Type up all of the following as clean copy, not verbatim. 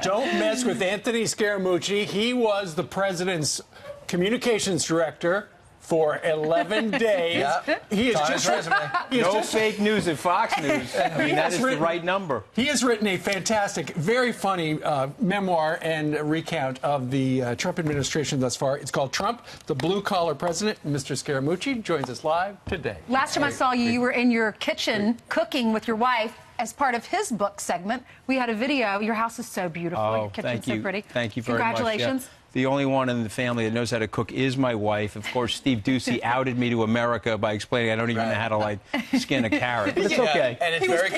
Don't mess with Anthony Scaramucci. He was the president's communications director for 11 days. Yeah. He is No fake news at Fox News. I mean, that is the right number. He has written a fantastic, very funny memoir and recount of the Trump administration thus far. It's called Trump, the Blue-Collar President. Mr. Scaramucci joins us live today. Last time I saw you, you were in your kitchen cooking with your wife as part of his book segment. We had a video. Your house is so beautiful. Your kitchen's so pretty. Thank you very much. Congratulations. Yeah. The only one in the family that knows how to cook is my wife. Of course, Steve Ducey outed me to America by explaining I don't even know how to, like, skin a carrot. But it's okay. And it's very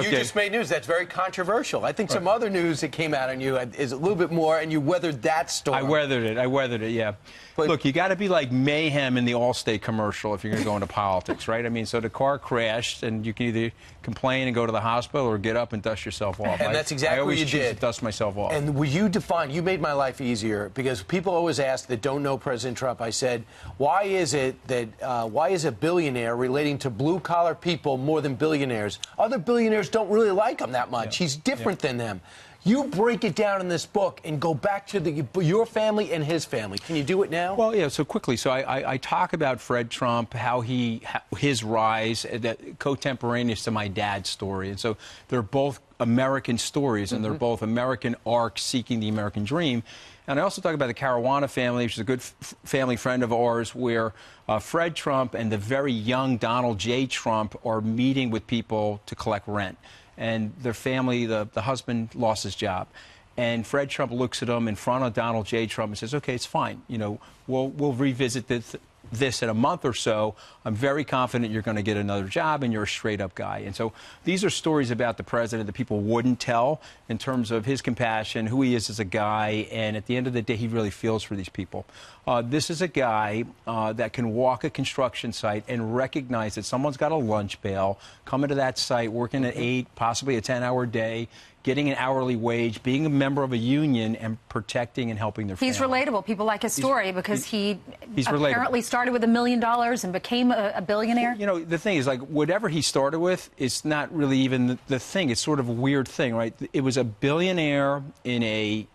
you just made news. That's very controversial. I think some other news that came out on you is a little bit more, and you weathered that storm. I weathered it, yeah. But look, you got to be like Mayhem in the Allstate commercial if you're going to go into politics, right? I mean, so the car crashed, and you can either complain and go to the hospital or get up and dust yourself off. And that's exactly what you did. I always choose to dust myself off. And you made my life easier, because people always ask that don't know President Trump. I said, why is a billionaire relating to blue-collar people more than billionaires? Other billionaires don't really like him that much. He's different than them. You break it down in this book and go back to your family and his family. Can you do it now? Well, yeah, so quickly. So I talk about Fred Trump, how his rise, that contemporaneous to my dad's story. And so they're both American stories, and they're both American arcs seeking the American dream. And I also talk about the Caruana family, which is a good family friend of ours, where Fred Trump and the very young Donald J. Trump are meeting with people to collect rent. And their family, the husband lost his job. And Fred Trump looks at him in front of Donald J. Trump and says, okay, it's fine. You know, we'll revisit this in a month or so. I'm very confident you're going to get another job, and you're a straight-up guy. And so these are stories about the president that people wouldn't tell in terms of his compassion, who he is as a guy, and at the end of the day, he really feels for these people. This is a guy that can walk a construction site and recognize that someone's got a lunch pail, coming to that site, working an 8, possibly a 10-hour day, getting an hourly wage, being a member of a union, and protecting and helping their family. He's relatable. People like his story because he apparently started with $1 million and became a billionaire. You know, the thing is, like, whatever he started with, it's not really even the thing. It's sort of a weird thing, right? It was a billionaire in a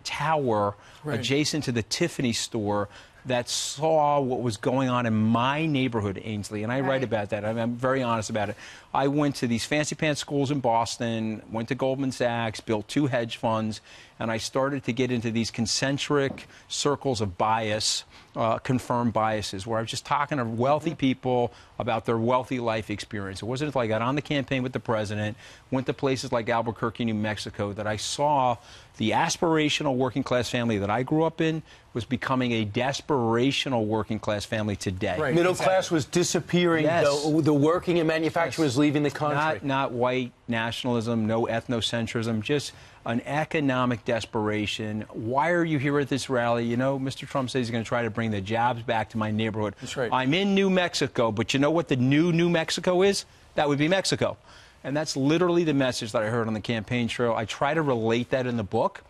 tower adjacent to the Tiffany store that saw what was going on in my neighborhood, Ainsley, and I write about that. I'm very honest about it. I went to these fancy pants schools in Boston, went to Goldman Sachs, built 2 hedge funds, and I started to get into these concentric circles of bias, confirmed biases, where I was just talking to wealthy people about their wealthy life experience. It wasn't until I got on the campaign with the president, went to places like Albuquerque, New Mexico, that I saw the aspirational working class family that I grew up in was becoming a desperational working class family today. Right. Middle class was disappearing. Yes. The working and manufacturing was leaving the country. Not white nationalism, no ethnocentrism, just an economic desperation. Why are you here at this rally? You know, Mr. Trump says he's going to try to bring the jobs back to my neighborhood. That's right. I'm in New Mexico, but you know what the new Mexico is? That would be Mexico. And that's literally the message that I heard on the campaign trail. I try to relate that in the book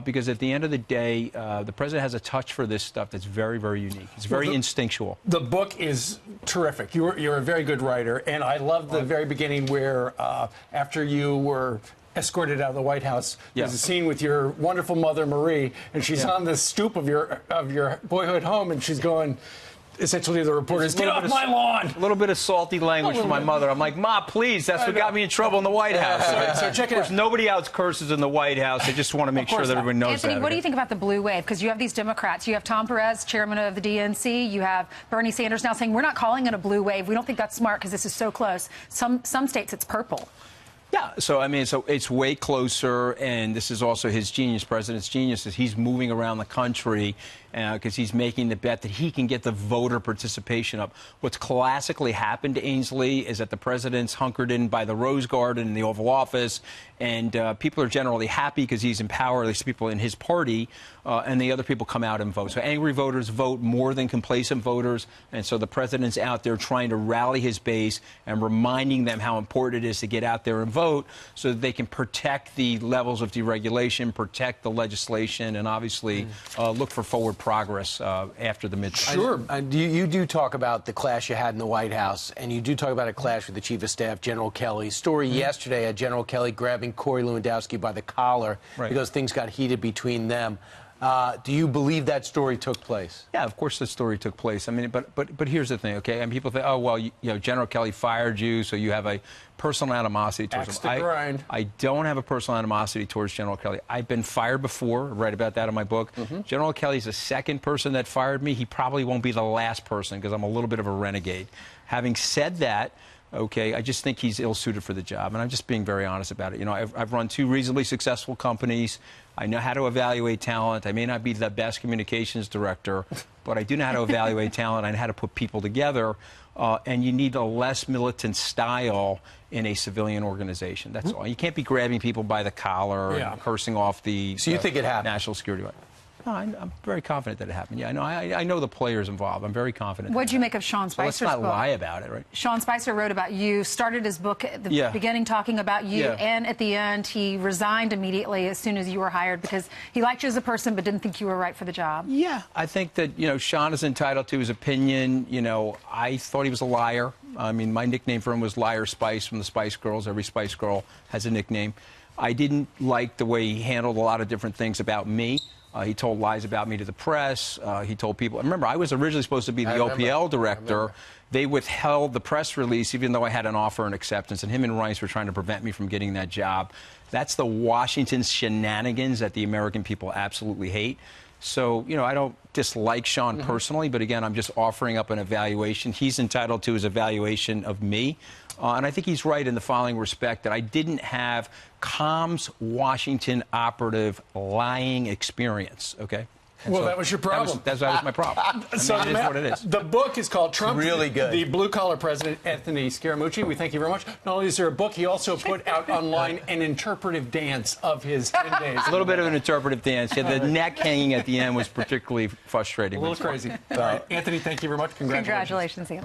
because at the end of the day, the president has a touch for this stuff that's very, very unique. It's very instinctual. The book is terrific. You're a very good writer, and I love the very beginning where after you were escorted out of the White House, there's a scene with your wonderful mother, Marie, and she's on the stoop of your boyhood home, and she's going, essentially the reporters, get off my lawn! A little bit of salty language from my mother. I'm like, Ma, please, that's what got me in trouble in the White House. So check it out. Nobody else curses in the White House. I just want to make sure that everyone knows Anthony, that. what do you think about the blue wave? Because you have these Democrats. You have Tom Perez, chairman of the DNC. You have Bernie Sanders now saying, we're not calling it a blue wave. We don't think that's smart because this is so close. Some states it's purple. Yeah, so I mean, so it's way closer, and this is also his genius. President's genius is he's moving around the country because he's making the bet that he can get the voter participation up. What's classically happened to Ainsley is that the president's hunkered in by the Rose Garden in the Oval Office, and people are generally happy because he's in power, at least people in his party, and the other people come out and vote. So angry voters vote more than complacent voters, and so the president's out there trying to rally his base and reminding them how important it is to get out there and vote so that they can protect the levels of deregulation, protect the legislation, and obviously look for forward progress after the midterm. Sure. You do talk about the clash you had in the White House, and you do talk about a clash with the Chief of Staff, General Kelly. Story yesterday had General Kelly grabbing Corey Lewandowski by the collar because things got heated between them. Do you believe that story took place? Yeah, of course the story took place. I mean, but here's the thing, okay? And people think, oh, well, you know, General Kelly fired you, so you have a personal animosity towards him. I don't have a personal animosity towards General Kelly. I've been fired before. I write about that in my book. General Kelly's the second person that fired me. He probably won't be the last person because I'm a little bit of a renegade. Having said that, okay, I just think he's ill-suited for the job, and I'm just being very honest about it. You know, I've run 2 reasonably successful companies. I know how to evaluate talent. I may not be the best communications director, but I do know how to evaluate talent. I know how to put people together, and you need a less militant style in a civilian organization. That's all. You can't be grabbing people by the collar and cursing off the So you think it happened? National security. No, I'm very confident that it happened. Yeah, I know the players involved. I'm very confident. What'd you make of Sean Spicer's book? Let's not lie about it, right? Sean Spicer wrote about you, started his book at the beginning talking about you, and at the end he resigned immediately as soon as you were hired because he liked you as a person but didn't think you were right for the job. Yeah, I think that, you know, Sean is entitled to his opinion. You know, I thought he was a liar. I mean, my nickname for him was Liar Spice from the Spice Girls. Every Spice Girl has a nickname. I didn't like the way he handled a lot of different things about me. He told lies about me to the press. He told people. Remember, I was originally supposed to be the OPL director. They withheld the press release, even though I had an offer and acceptance. And him and Rice were trying to prevent me from getting that job. That's the Washington shenanigans that the American people absolutely hate. So, you know, I don't dislike Sean personally, but again, I'm just offering up an evaluation. He's entitled to his evaluation of me. And I think he's right in the following respect, that I didn't have comms Washington operative lying experience, okay? Well, that was your problem. That was my problem. So it is what it is. The book is called Trump, really good. The Blue-Collar President, Anthony Scaramucci. We thank you very much. Not only is there a book, he also put out online an interpretive dance of his 10 days. A little bit of an interpretive dance. Yeah, the neck hanging at the end was particularly frustrating. A little crazy. All right, Anthony, thank you very much. Congratulations. Congratulations, Anthony.